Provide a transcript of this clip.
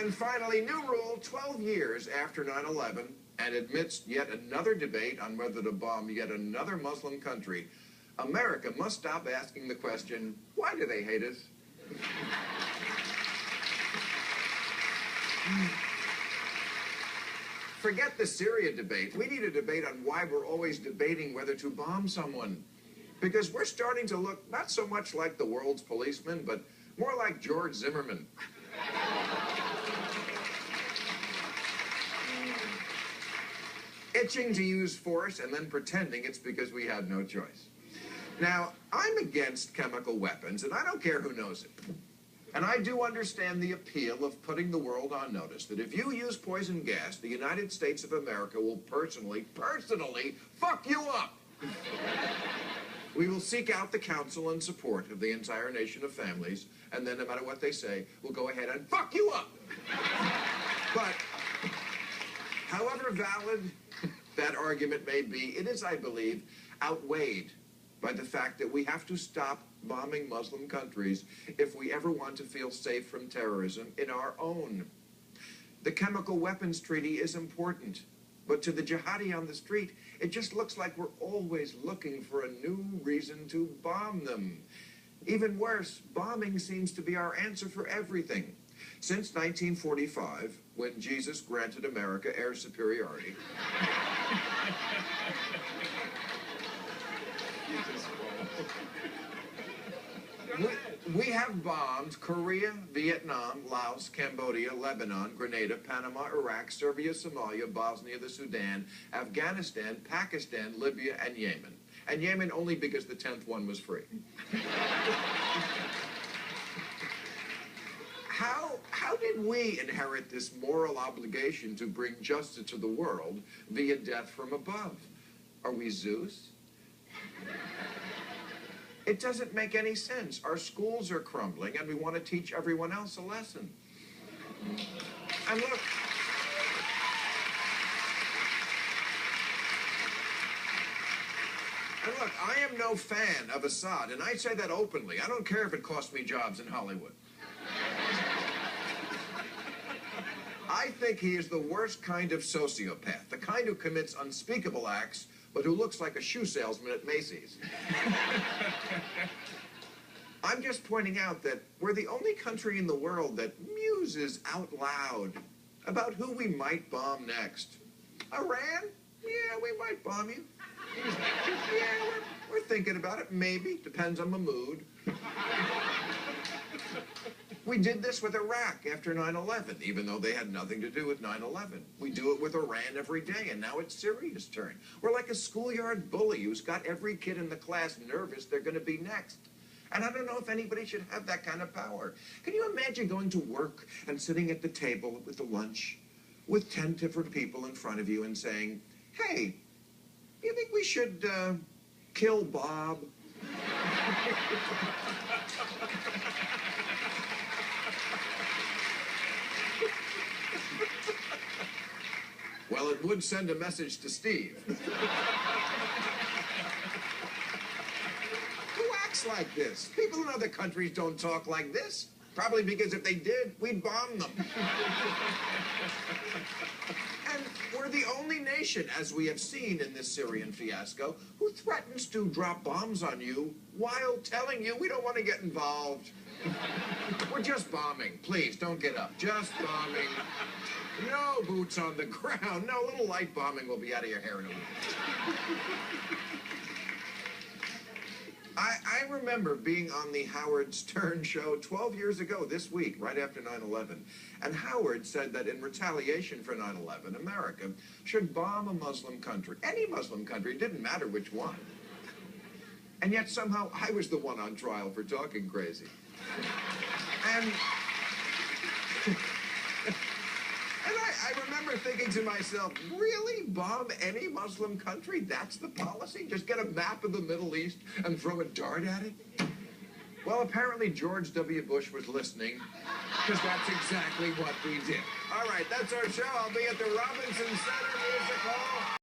And finally, new rule 12 years after 9/11, and amidst yet another debate on whether to bomb yet another Muslim country, America must stop asking the question, why do they hate us? Forget the Syria debate. We need a debate on why we're always debating whether to bomb someone. Because we're starting to look not so much like the world's policeman, but more like George Zimmerman. Itching to use force and then pretending it's because we had no choice. Now, I'm against chemical weapons, and I don't care who knows it. And I do understand the appeal of putting the world on notice that if you use poison gas, the United States of America will personally fuck you up. We will seek out the counsel and support of the entire nation of families, and then no matter what they say, we'll go ahead and fuck you up. But, however valid that argument may be, it is, I believe, outweighed by the fact that we have to stop bombing Muslim countries if we ever want to feel safe from terrorism in our own. The chemical weapons treaty is important, but to the jihadi on the street, it just looks like we're always looking for a new reason to bomb them. Even worse, bombing seems to be our answer for everything. Since 1945, when Jesus granted America air superiority, we have bombed Korea, Vietnam, Laos, Cambodia, Lebanon, Grenada, Panama, Iraq, Serbia, Somalia, Bosnia, the Sudan, Afghanistan, Pakistan, Libya, and Yemen. And Yemen only because the 10th one was free. How did we inherit this moral obligation to bring justice to the world via death from above? Are we Zeus? It doesn't make any sense. Our schools are crumbling, and we want to teach everyone else a lesson. And look, I am no fan of Assad, and I say that openly. I don't care if it costs me jobs in Hollywood. I think he is the worst kind of sociopath, the kind who commits unspeakable acts, but who looks like a shoe salesman at Macy's. I'm just pointing out that we're the only country in the world that muses out loud about who we might bomb next. Iran? Yeah, we might bomb you. Yeah, we're thinking about it. Maybe. Depends on the mood. We did this with Iraq after 9/11, even though they had nothing to do with 9/11. We do it with Iran every day, and now it's Syria's turn. We're like a schoolyard bully who's got every kid in the class nervous they're going to be next. And I don't know if anybody should have that kind of power. Can you imagine going to work and sitting at the table with the lunch with 10 different people in front of you and saying, hey, you think we should kill Bob? Well, it would send a message to Steve. Who acts like this? People in other countries don't talk like this. Probably because if they did, we'd bomb them. And we're the only nation, as we have seen in this Syrian fiasco, who threatens to drop bombs on you while telling you we don't want to get involved. We're just bombing. Please, don't get up. Just bombing. No boots on the ground. No, a little light bombing will be out of your hair in a week. I remember being on the Howard Stern show 12 years ago this week, right after 9/11. And Howard said that in retaliation for 9/11, America should bomb a Muslim country. Any Muslim country, it didn't matter which one. And yet somehow I was the one on trial for talking crazy. And I remember thinking to myself, really, bomb any Muslim country? That's the policy? Just get a map of the Middle East and throw a dart at it? Well, apparently George W. Bush was listening, because that's exactly what we did. All right, that's our show. I'll be at the Robinson Center Music Hall.